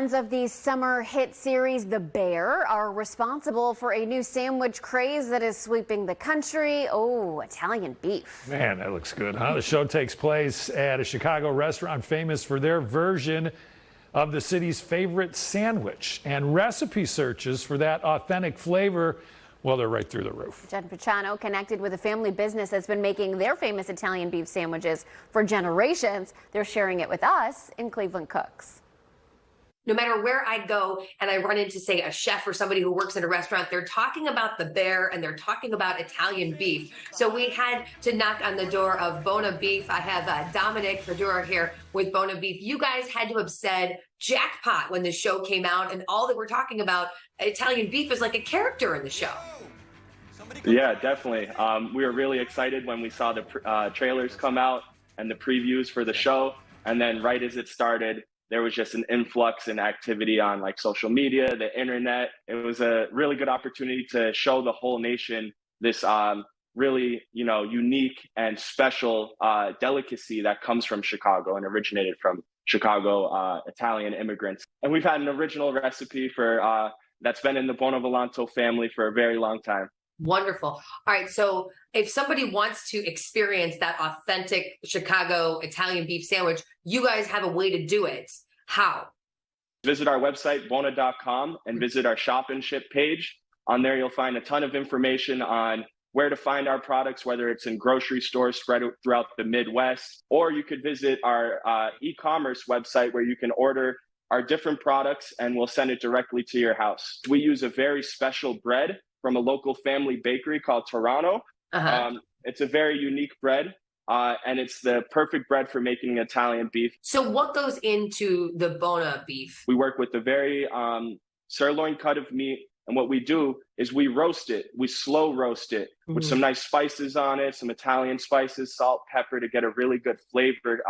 Fans of the summer hit series The Bear are responsible for a new sandwich craze that is sweeping the country. Oh, Italian beef. Man, that looks good, huh? The show takes place at a Chicago restaurant famous for their version of the city's favorite sandwich. And recipe searches for that authentic flavor, well, they're right through the roof. Jen Picciano connected with a family business that's been making their famous Italian beef sandwiches for generations. They're sharing it with us in Cleveland Cooks. No matter where I go and I run into, say, a chef or somebody who works in a restaurant, they're talking about the bear and they're talking about Italian beef. So we had to knock on the door of Buona Beef. I have Dominic Freddura here with Buona Beef. You guys had to have said jackpot when the show came out, and all that we're talking about, Italian beef is like a character in the show. Yeah, definitely. We were really excited when we saw the trailers come out and the previews for the show. And then right as it started, there was just an influx in activity on like social media, the internet. It was a really good opportunity to show the whole nation this really, unique and special delicacy that comes from Chicago and originated from Chicago Italian immigrants. And we've had an original recipe for that's been in the Bonavolonto family for a very long time. Wonderful. All right. So if somebody wants to experience that authentic Chicago Italian beef sandwich, you guys have a way to do it. How? Visit our website, bona.com, and visit our shop and ship page. On there, you'll find a ton of information on where to find our products, whether it's in grocery stores spread throughout the Midwest, or you could visit our e-commerce website where you can order our different products and we'll send it directly to your house. We use a very special bread from a local family bakery called Toronto. It's a very unique bread, and it's the perfect bread for making Italian beef. So what goes into the Buona Beef? We work with a very sirloin cut of meat, and what we do is we roast it. We slow roast it with some nice spices on it, some Italian spices, salt, pepper, to get a really good flavor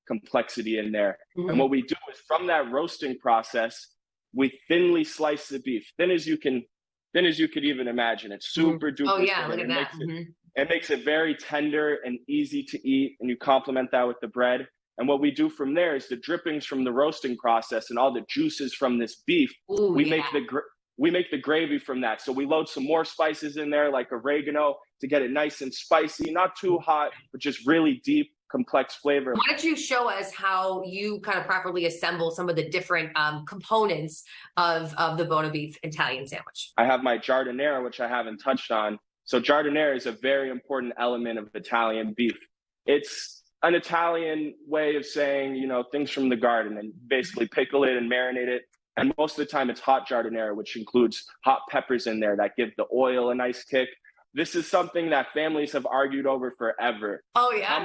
complexity in there. And what we do is from that roasting process, we thinly slice the beef, thin as you could even imagine. It's super duper. Oh yeah, look at that. It makes it very tender and easy to eat, and you complement that with the bread. And what we do from there is the drippings from the roasting process and all the juices from this beef. We make the gravy from that. So we load some more spices in there, like oregano, to get it nice and spicy, not too hot, but just really deep, complex flavor. Why don't you show us how you kind of properly assemble some of the different components of the Buona Beef Italian sandwich? I have my giardiniera, which I haven't touched on. So giardiniera is a very important element of Italian beef. It's an Italian way of saying, things from the garden, and basically pickle it and marinate it. And most of the time it's hot giardiniera, which includes hot peppers in there that give the oil a nice kick. This is something that families have argued over forever. Oh yeah.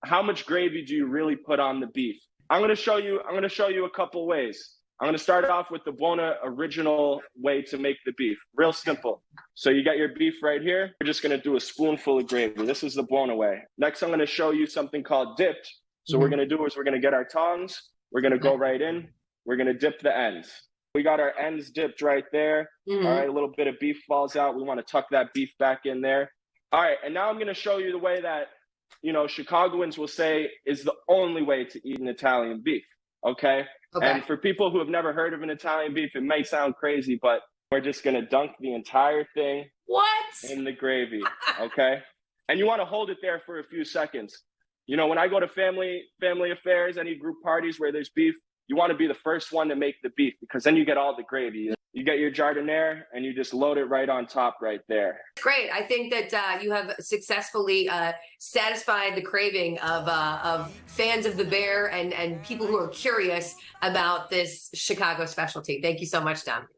How much gravy do you really put on the beef? I'm going to show you a couple ways. I'm going to start off with the Buona original way to make the beef. Real simple. So you got your beef right here. We're just going to do a spoonful of gravy. This is the Buona way. Next, I'm going to show you something called dipped. So what we're going to do is we're going to get our tongs. We're going to go right in. We're going to dip the ends. We got our ends dipped right there. All right, a little bit of beef falls out. We want to tuck that beef back in there. All right, and now I'm going to show you the way that Chicagoans will say is the only way to eat an Italian beef, okay? And for people who have never heard of an Italian beef, it may sound crazy, but we're just going to dunk the entire thing in the gravy, okay? And you want to hold it there for a few seconds. When I go to family affairs, any group parties where there's beef, you want to be the first one to make the beef, because then you get all the gravy. You get your giardiniera and you just load it right on top right there. Great. I think that you have successfully satisfied the craving of fans of the bear and people who are curious about this Chicago specialty. Thank you so much, Dom.